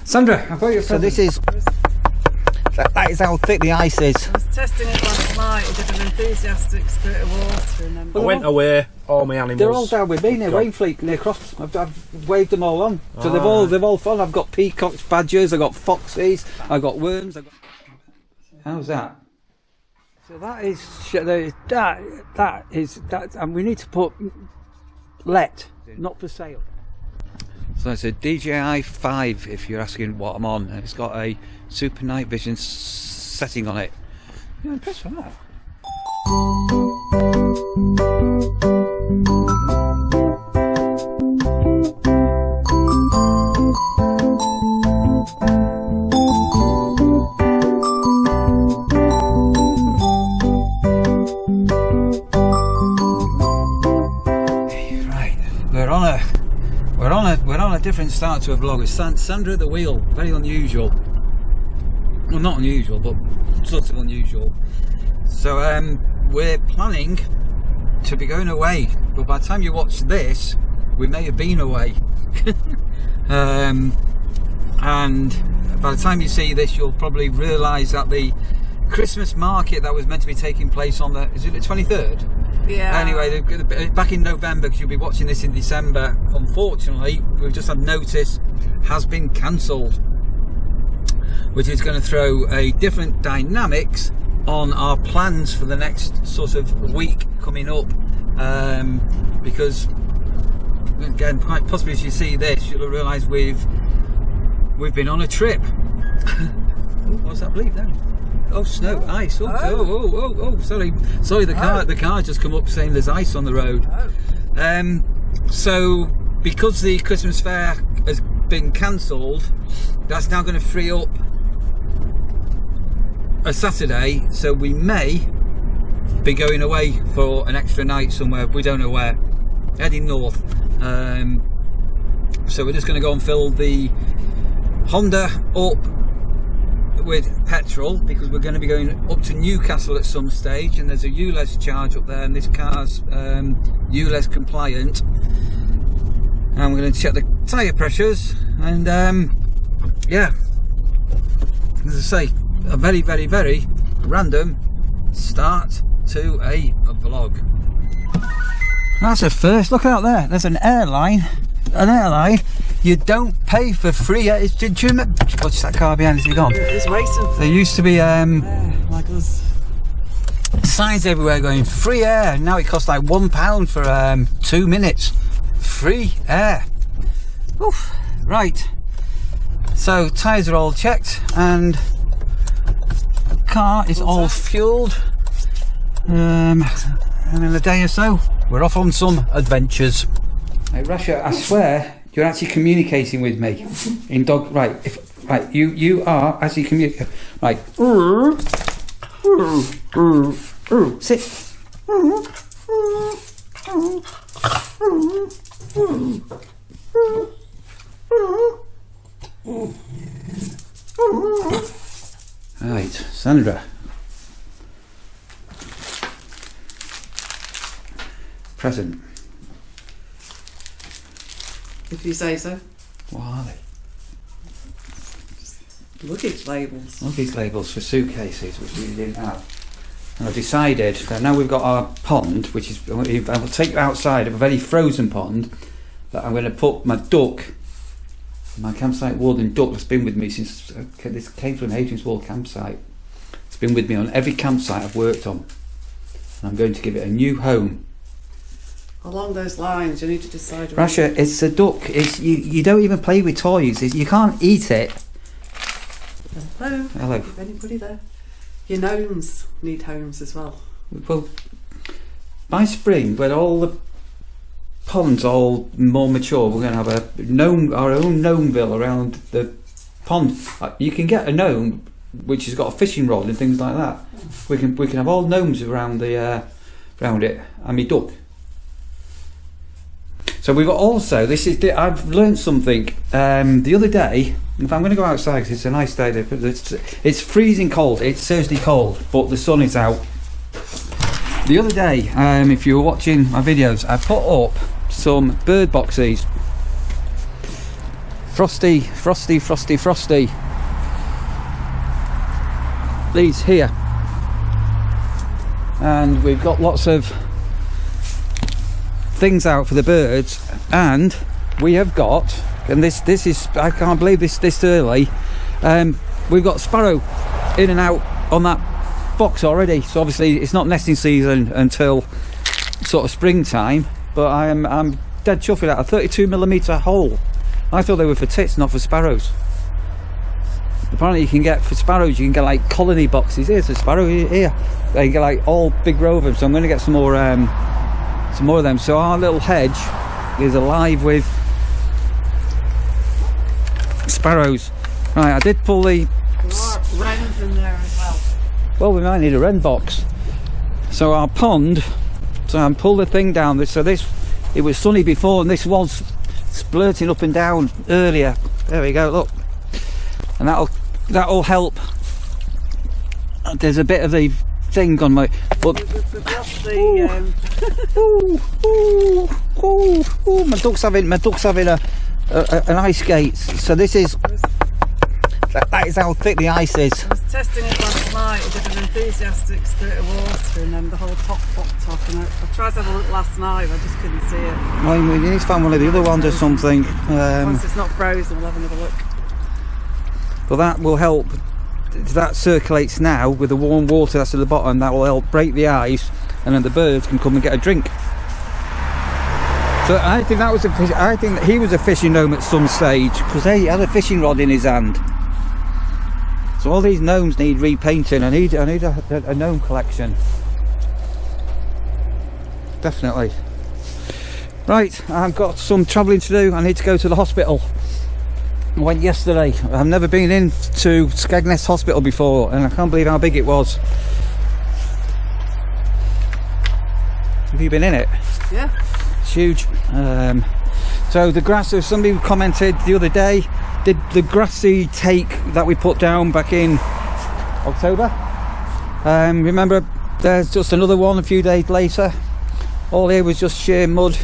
Sandra, I've got your present. So this is, that is how thick the ice is. I was testing it last night. I did an enthusiastic spurt of water and then... I went away, all my animals. They're all down with me near Wainfleet, near Cross. I've waved them all on. So they've all fallen. I've got peacocks, badgers, I've got foxes, I've got worms. How's that? So that is that, and we need to put let, not for sale. So it's a DJI 5 if you're asking what I'm on, and it's got a super night vision setting on it. Yeah, I'm impressed with that. We're on a different start to a vlog. It's Sandra at the wheel. Very unusual. Well, not unusual, but sort of unusual. So we're planning to be going away, but by the time you watch this, we may have been away. And by the time you see this, you'll probably realise that the Christmas market that was meant to be taking place on the, is it the 23rd? Yeah. Anyway, back in November, because you'll be watching this in December, unfortunately, we've just had notice, has been cancelled, which is going to throw a different dynamics on our plans for the next sort of week coming up, because again, quite possibly as you see this, you'll realise we've been on a trip. What's that bleep then? Oh, snow, ice. Oh, sorry. The car just come up saying there's ice on the road. So because the Christmas fair has been cancelled, that's now going to free up a Saturday, so we may be going away for an extra night somewhere. We don't know where. Heading north. So we're just going to go and fill the Honda up with petrol, because we're going to be going up to Newcastle at some stage, and there's a ULEZ charge up there, and this car's ULEZ compliant, and we're going to check the tyre pressures, and yeah, as I say, a very, very, very random start to a vlog. That's a first. Look out there, there's an airline. You don't pay for free. Do you remember? What's that car behind? Is he gone? It's racing. There used to be like us. signs everywhere going free air. Now it costs like £1 for 2 minutes. Free air. Oof. Right. So tyres are all checked and the car is all fueled. And in a day or so, we're off on some adventures. Hey Rasha, I swear you're actually communicating with me in dog. Right, you are actually communicating. Right, sit. Right, Sandra. Present. If you say so. What are they? Luggage labels. Luggage labels for suitcases, which we didn't have. And I decided that now we've got our pond, which is, I will take you outside of a very frozen pond, that I'm going to put my duck, my campsite warden duck that's been with me since this came from Erstwhile Campsite. It's been with me on every campsite I've worked on. And I'm going to give it a new home. Along those lines, you need to decide. Rasha, it's a duck. It's you don't even play with toys. You can't eat it. Hello. Hello. Is anybody there? Your gnomes need homes as well. Well, by spring, when all the ponds are all more mature, we're going to have our own gnomeville around the pond. You can get a gnome which has got a fishing rod and things like that. We can have all gnomes around the around it, and me duck. So we've got also, I've learned something the other day. If I'm going to go outside, because it's a nice day, it's freezing cold, it's seriously cold, but the sun is out. The other day, if you were watching my videos, I put up some bird boxes. Frosty, frosty, frosty, frosty. These here. And we've got lots of things out for the birds, and we have got, and this is, I can't believe this early, we've got sparrow in and out on that box already. So obviously it's not nesting season until sort of springtime, but I'm dead chuffed with that. A 32mm hole. I thought they were for tits, not for sparrows. Apparently you can get, for sparrows, you can get like colony boxes. Here's a sparrow here. They can get like all big row of them, so I'm going to get some more of them. So our little hedge is alive with sparrows. Right, I did pull the... There are wrens in there as well. Well, we might need a wren box. So our pond, so I pulled the thing down. So this, it was sunny before, and this was splurting up and down earlier. There we go, look. And that'll help. There's a bit of the thing on my... But, my duck's having an ice skate. So this is... That is how thick the ice is. I was testing it last night. I did an enthusiastic squirt of water, and then the whole top popped off. And I tried to have a look last night, I just couldn't see it. Well, we need to find one of the other ones or something. Once it's not frozen, we'll have another look. But that will help. That circulates now with the warm water that's at the bottom. That will help break the ice, and then the birds can come and get a drink. So I think that was I think that he was a fishing gnome at some stage, because he had a fishing rod in his hand. So all these gnomes need repainting. I need a gnome collection. Definitely. Right, I've got some travelling to do. I need to go to the hospital. I went yesterday. I've never been into Skegness Hospital before, and I can't believe how big it was. Have you been in it? Yeah. It's huge. So the grass, so somebody commented the other day, did the grassy take that we put down back in October? Remember, there's just another one a few days later. All here was just sheer mud.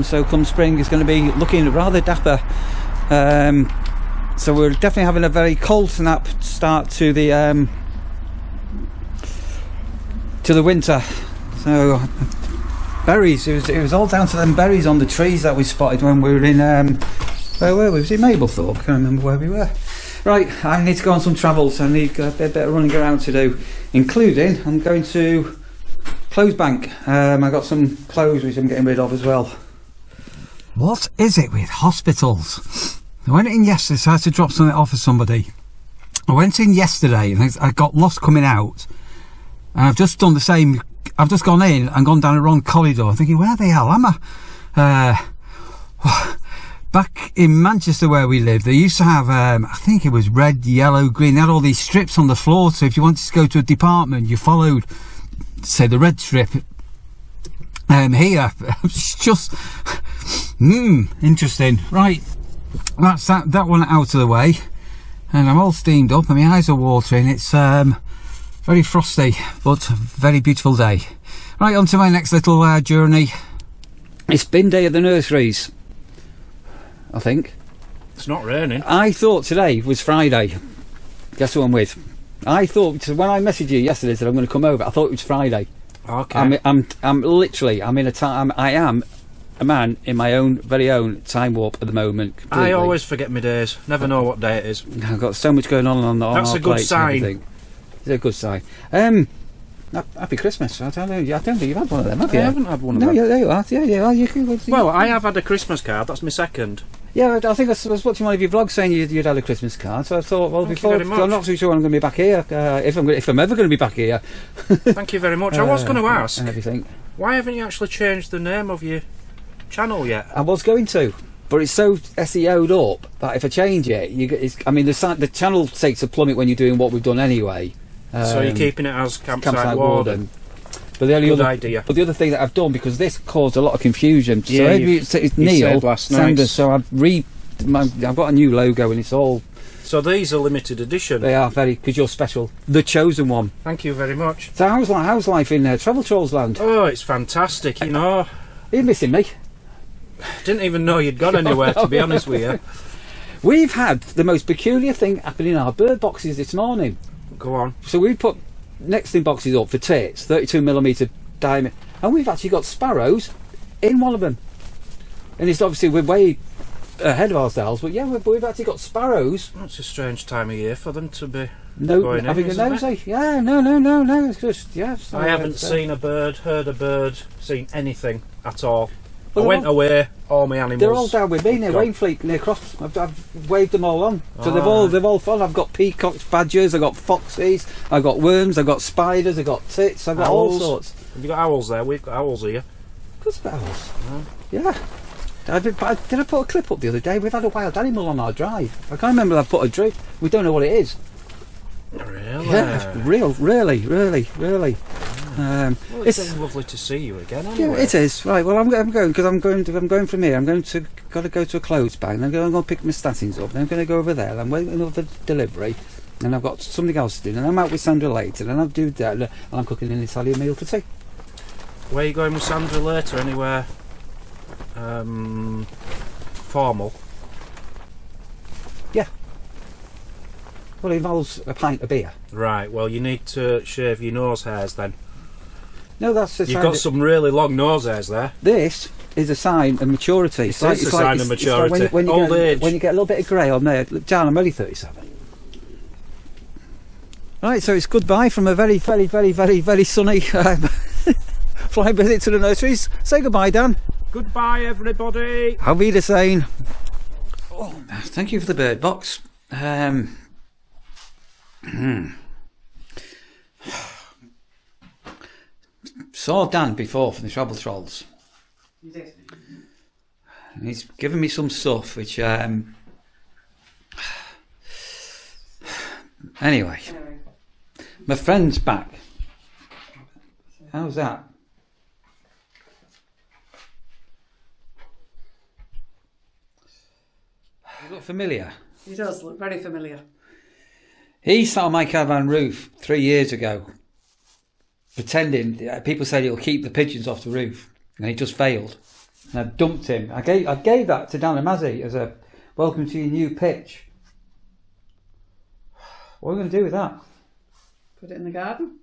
So come spring it's going to be looking rather dapper. So we're definitely having a very cold snap start to the winter. So berries, it was all down to them berries on the trees that we spotted when we were in where were we? Was it Mablethorpe? I can't remember where we were. Right, I need to go on some travels. I need a bit of running around to do, including I'm going to Clothesbank. I got some clothes which I'm getting rid of as well. What is it with hospitals? I went in yesterday, so I had to drop something off for somebody. I went in yesterday and I got lost coming out, and I've just done the same. I've just gone in and gone down a wrong corridor, thinking, where the hell am I? Back in Manchester where we live, they used to have, I think it was red, yellow, green. They had all these strips on the floor, so if you wanted to go to a department, you followed, say, the red strip. Here, it's just, interesting. Right, that's that one out of the way, and I'm all steamed up and my eyes are watering. It's very frosty, but very beautiful day. Right, on to my next little journey. It's bin day at the nurseries, I think. It's not raining. I thought today was Friday. Guess who I'm with? I thought, when I messaged you yesterday that I'm going to come over, I thought it was Friday. Okay. I'm literally, I'm in a time, I am a man in my own, very own time warp at the moment. Completely. I always forget my days. Never know what day it is. I've got so much going on That's our a good sign. It's a good sign. Happy Christmas. I don't think you've had one of them, have you? I haven't had one of them. No, there you are. Yeah. Well, I have had a Christmas card. That's my second. Yeah, I think I was watching one of your vlogs saying you'd had a Christmas card, so I thought, well, Thank before, you very much. I'm not too sure I'm going to be back here, if I'm ever going to be back here. Thank you very much. I was going to ask, and everything. Why haven't you actually changed the name of your channel yet? I was going to, but it's so SEO'd up that if I change it, the channel takes a plummet when you're doing what we've done anyway. So you're keeping it as Campsite Warden. But the Good idea. But the other thing that I've done, because this caused a lot of confusion. Yeah, so it's Neil last Sanders. night. So I've got a new logo and it's all So these are limited edition. They are very, because you're special. The chosen one. Thank you very much. So how's life in Travel Trolls land? Oh, it's fantastic, you know. Are you missing me? Didn't even know you'd gone anywhere, to be honest with you. We've had the most peculiar thing happen in our bird boxes this morning. Go on. So we put next in boxes up for tits, 32mm diameter, and we've actually got sparrows in one of them. And it's obviously we're way ahead of ourselves, but yeah, we've actually got sparrows. It's a strange time of year for them to be going in, having a isn't it? nosy. Yeah, no, it's just, yeah. So I haven't seen a bird, heard a bird, seen anything at all. Well, I went away, all my animals. They're all down with me near gone. Wainfleet, near Cross. I've waved them all on. So Oh, they've all fun. I've got peacocks, badgers, I've got foxes, I've got worms, I've got spiders, I've got tits, I've got all Owls. sorts. Have you got owls there? We've got owls here. What's about owls? Yeah. Did I put a clip up the other day? We've had a wild animal on our drive. I can't remember if I put a drive. We don't know what it is. Really? Yeah, really. Well, it's lovely to see you again. Anyway. Yeah, it is. Right, well, I'm going because I'm going from here. Got to go to a clothes bag. And I'm going to pick my statins up. Then I'm going to go over there. I'm waiting for the delivery, and I've got something else to do. And I'm out with Sandra later, and I'll do that. And I'm cooking an Italian meal for tea. Where are you going with Sandra later? Anywhere formal? Yeah. Well, it involves a pint of beer. Right. Well, you need to shave your nose hairs then. No, that's the You've got some really long nose hairs there. This is a sign of maturity. It's a sign of maturity. Old age. When you get a little bit of grey on there. Look, Jan, I'm only 37. Right, so it's goodbye from a very, very, very, very, very sunny flying visit to the nurseries. Say goodbye, Dan. Goodbye, everybody. Auf Wiedersehen. Oh, thank you for the bird box. Saw Dan before from the Travel Trolls. You did. He's given me some stuff which anyway, my friend's back. How's that? You look familiar. He does look very familiar. He sat on my caravan roof 3 years ago, pretending people said he'll keep the pigeons off the roof, and he just failed. And I dumped him. I gave that to Dan and Mazzy as a welcome to your new pitch. What are we going to do with that? Put it in the garden.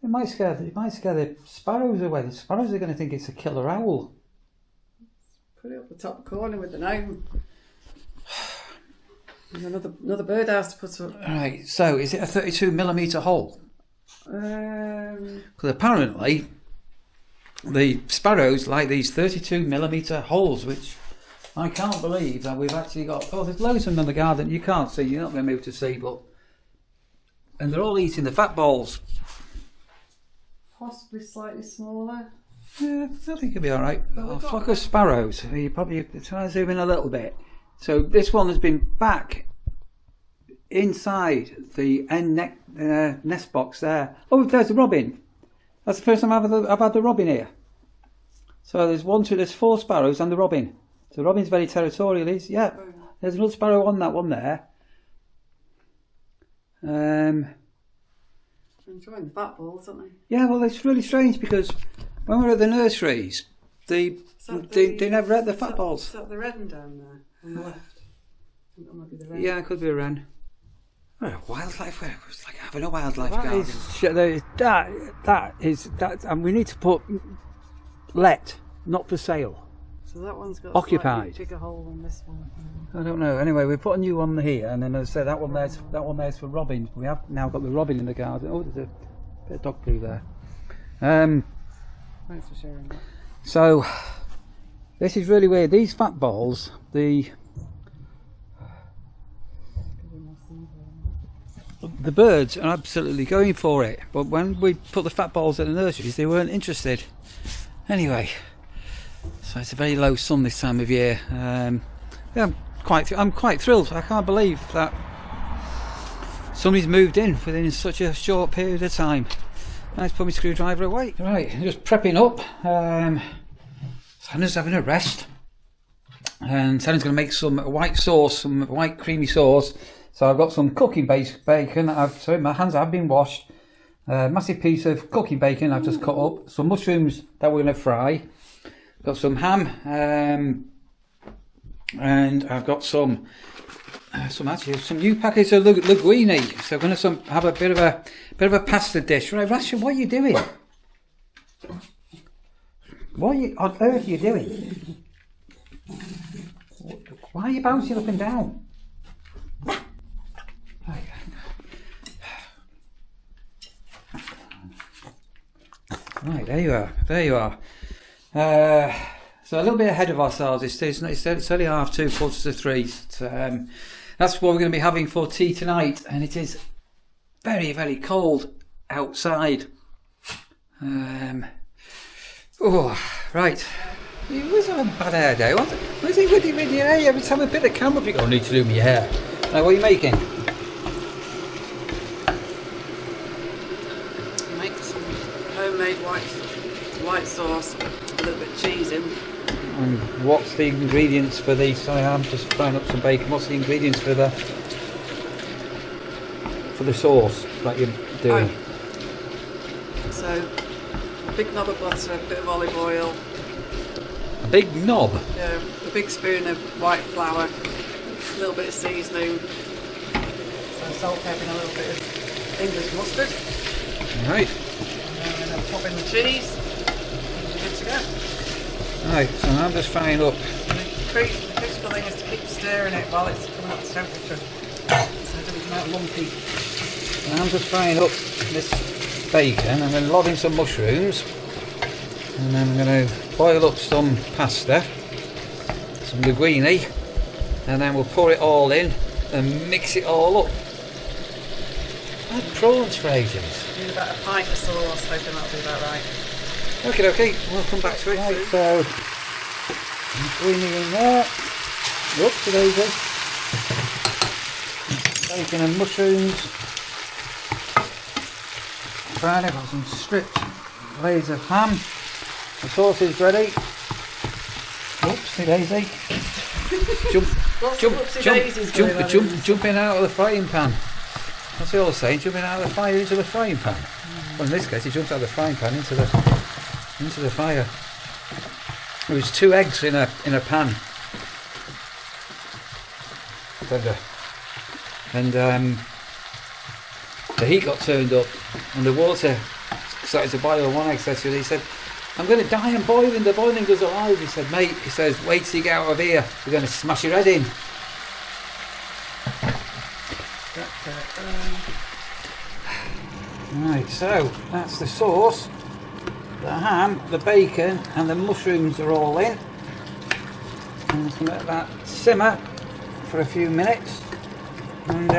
It might scare the sparrows away. The sparrows are going to think it's a killer owl. Put it up the top corner with the name. There's another birdhouse to put up. Right. So is it a 32mm hole? Because apparently the sparrows like these 32mm holes, which I can't believe that we've actually got. Oh, there's loads of them in the garden. You can't see. You're not going to be able to see, and they're all eating the fat balls. Possibly slightly smaller. Yeah, I think it'll be all right. A flock of sparrows. You probably try to zoom in a little bit. So this one has been back inside the nest box there. Oh, there's the robin. That's the first time I've had the robin here. So there's 4 sparrows and the robin. So the robin's very territorial. Yeah, there's another sparrow on that one there. Enjoying the fat balls, aren't they? Yeah, well, it's really strange because when we were at the nurseries, they never ate the fat balls. Is that the wren down there on the left? I think that might be the wren. Yeah, it could be a wren. Wildlife, it's like having a wildlife That garden. And we need to put let, not for sale. So that one's got Occupied. a slightly bigger hole than this one. I don't know. Anyway, we put a new one here, and then as I say that one there's for robins. We have now got the robin in the garden. Oh, there's a bit of dog poo there. Thanks for sharing that. So this is really weird. These fat balls, the birds are absolutely going for it, but when we put the fat balls at the nurseries, they weren't interested. Anyway, so it's a very low sun this time of year. Yeah, I'm quite thrilled. I can't believe that somebody's moved in within such a short period of time. Nice, put my screwdriver away. Right, just prepping up. Sandra's having a rest. and Sandra's going to make some white sauce, some white creamy sauce. So I've got some cooking bacon. Sorry, my hands have been washed. Massive piece of cooking bacon I've just cut up. Some mushrooms that we're going to fry. Got some ham, and I've got some new packets of linguine. So I'm going to have a bit of a pasta dish. Right, Rasha, what are you doing? What on earth are you doing? Why are you bouncing up and down? Right, there you are. There you are. So a little bit ahead of ourselves. It's only 2:30, 2:45. That's what we're going to be having for tea tonight, and it is very, very cold outside. Oh, right. You always have a bad hair day. What's it with your hair? Every time I pick the camera up, you go, I need to do my hair. What are you making? Make some homemade white sauce, a little bit of cheese in. And what's the ingredients for these? Sorry, I'm just frying up some bacon. What's the ingredients for the sauce that you're doing? So, a big knob of butter, a bit of olive oil. A big knob? Yeah, a big spoon of white flour, a little bit of seasoning, so salt, pepper, and a little bit of English mustard. Right. And then pop in the cheese, and you're good to go. Right, so I'm just frying up. And the critical thing is to keep stirring it while it's coming up to temperature, so it doesn't come out lumpy. And I'm just frying up this bacon and then lobbing some mushrooms. And then I'm going to boil up some pasta, some linguine, and then we'll pour it all in and mix it all up. I had prawns for ages. Do about a pint of sauce, hoping that'll be about right. Okay, we'll come back to it. Right, so linguine in there. Oops, daisy. Bacon and mushrooms. Right, I've got some stripped layers of ham. The sauce is ready. Oopsie daisy. Jumping out of the frying pan. What's the old saying? Jumping out of the fire into the frying pan. Well, in this case, he jumped out of the frying pan into the fire. There was 2 eggs in a pan. And the heat got turned up, and the water started to boil. One egg said to me, he said, "I'm going to die, I'm boiling, the boiling goes alive." He said, "Mate," he says, "wait till you get out of here, we're going to smash your head in." Right, so that's the sauce, the ham, the bacon and the mushrooms are all in. I'm just going to let that simmer for a few minutes, and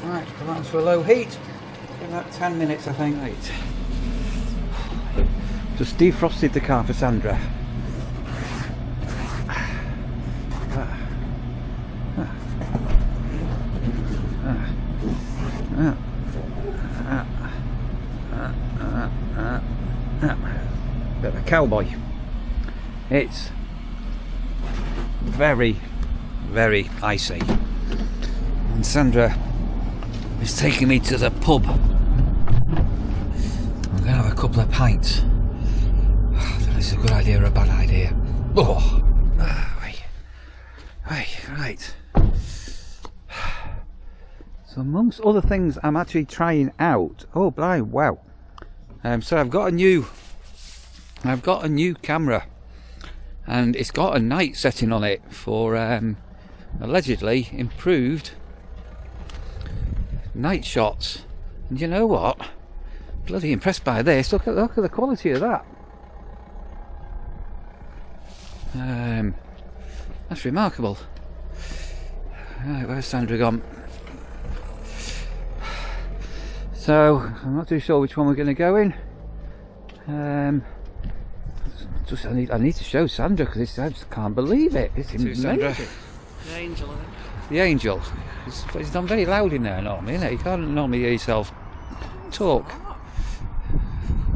right, come on to a low heat. About 10 minutes, I think. Right. Just defrosted the car for Sandra. Bit of a cowboy. It's very, very icy. And Sandra is taking me to the pub. I'm going to have a couple of pints. I don't know if it's a good idea or a bad idea. Oh, right. So amongst other things I'm actually trying out. Oh, blind, wow. So I've got a new camera, and it's got a night setting on it for allegedly improved night shots. And you know what? Bloody impressed by this. Look at the quality of that. That's remarkable. Right, where's Sandra gone? So I'm not too sure which one we're going to go in. I need to show Sandra, because I just can't believe it. It's amazing. Sandra. The angel, I think. The angel. It's done very loud in there normally, isn't it? You can't normally hear yourself talk.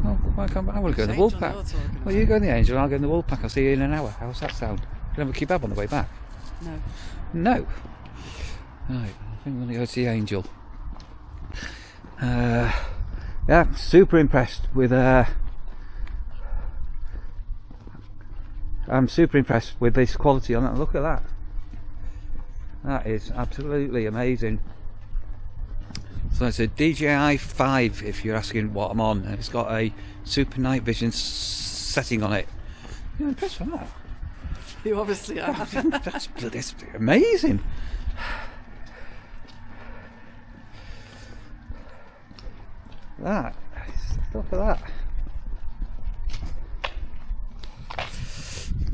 Oh, why can't I will go in the Angel Wolfpack? you're talking Well, you go in the angel, I'll go in the Wolfpack. I'll see you in an hour. How's that sound? Can I have a kebab on the way back? No. No. Right, I think I'm going to go to the angel. Yeah, super impressed with. I'm super impressed with this quality on that. Look at that. That is absolutely amazing. So it's a DJI 5 if you're asking what I'm on, and it's got a super night vision setting on it. You're impressed with that? You obviously are. That's amazing. That. Look at that.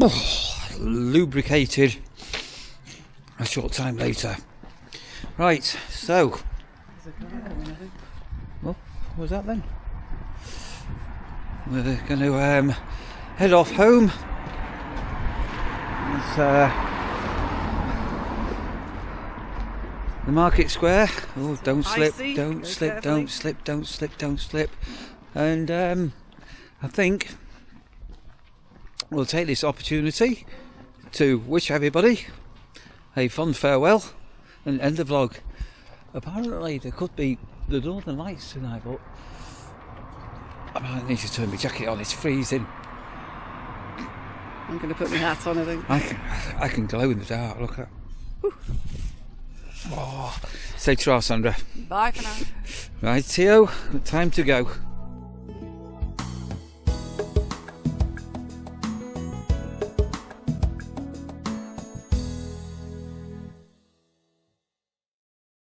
Oh, lubricated a short time later. Right, so well, what was that then? We're going to head off home. It's the market square. Oh, don't slip, Icy. don't Go slip, carefully. don't slip, don't slip, don't slip. And I think we'll take this opportunity to wish everybody a fond farewell and end the vlog. Apparently there could be the Northern Lights tonight, but I might need to turn my jacket on, it's freezing. I'm going to put my hat on, I think. I can glow in the dark, look at that. Oh, say ta-ra, Sandra. Bye for now. Right, Theo, time to go.